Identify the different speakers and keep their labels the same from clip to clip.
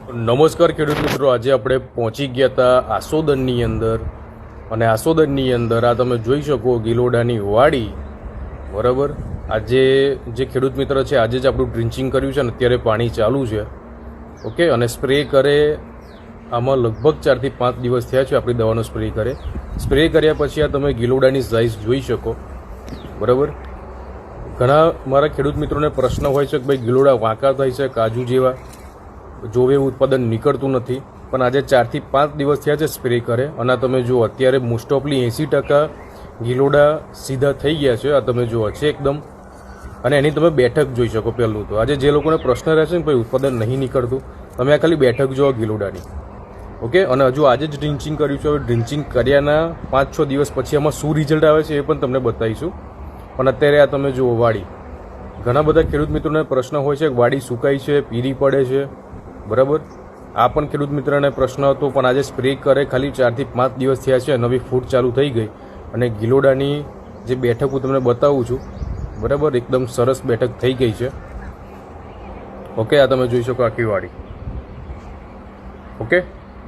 Speaker 1: નમસ્કાર ખેડૂત મિત્રો, આજે આપણે પહોંચી ગયા હતા આસોદનની અંદર અને આસોદનની અંદર આ તમે જોઈ શકો ગિલોડાની વાડી. બરાબર, આજે જે ખેડૂત મિત્ર છે આજે જ આપણું ડ્રિન્ચિંગ કર્યું છે ને અત્યારે પાણી ચાલુ છે. ઓકે, અને સ્પ્રે કરે આમાં લગભગ 4 થી 5 દિવસ થયા છે આપણી દવાનો સ્પ્રે કરે. સ્પ્રે કર્યા પછી આ તમે ગિલોડાની સાઇઝ જોઈ શકો. બરાબર, ઘણા મારા ખેડૂત મિત્રોને પ્રશ્ન હોય છે કે ભાઈ ગિલોડા વાંકા થાય છે, કાજુ જેવા જોવે એવું ઉત્પાદન નીકળતું નથી. પણ આજે 4 થી 5 દિવસ થયા છે સ્પ્રે કરે અને આ તમે જુઓ અત્યારે મોસ્ટ ઓફલી 80% ગિલોડા સીધા થઈ ગયા છે. આ તમે જુઓ છે એકદમ, અને એની તમે બેઠક જોઈ શકો. પહેલું તો આજે જે લોકોને પ્રશ્ન રહેશે ને ભાઈ ઉત્પાદન નહીં નીકળતું, તમે આ ખાલી બેઠક જુઓ ગિલોડાની. ઓકે, અને હજુ આજે જ ડ્રિન્ચિંગ કર્યું છે. હવે ડ્રિન્ચિંગ કર્યાના 5-6 દિવસ પછી આમાં શું રિઝલ્ટ આવે છે એ પણ તમને બતાવીશું. પણ અત્યારે આ તમે જુઓ વાડી, ઘણા બધા ખેડૂત મિત્રોને પ્રશ્ન હોય છે કે વાડી સુકાઈ છે, પીરી પડે છે. બરાબર, આ પણ ખેડૂત મિત્રને પ્રશ્ન હતો. પણ આજે સ્પ્રે કરે ખાલી 4 થી 5 દિવસ થયા છે, નવી ફૂટ ચાલુ થઈ ગઈ અને ગિલોડાની જે બેઠક હું તમને બતાવું છું, બરાબર, એકદમ સરસ બેઠક થઈ ગઈ છે. ઓકે, આ તમે જોઈ શકો આખી વાડી. ઓકે,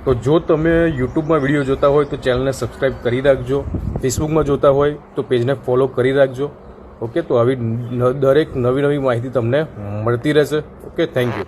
Speaker 1: તો જો તમે યુટ્યુબમાં વિડીયો જોતા હોય તો ચેનલને સબસ્ક્રાઈબ કરી રાખજો. ફેસબુકમાં જોતા હોય તો પેજને ફોલો કરી રાખજો. ઓકે, તો આવી દરેક નવી માહિતી તમને મળતી રહેશે. Okay, thank you.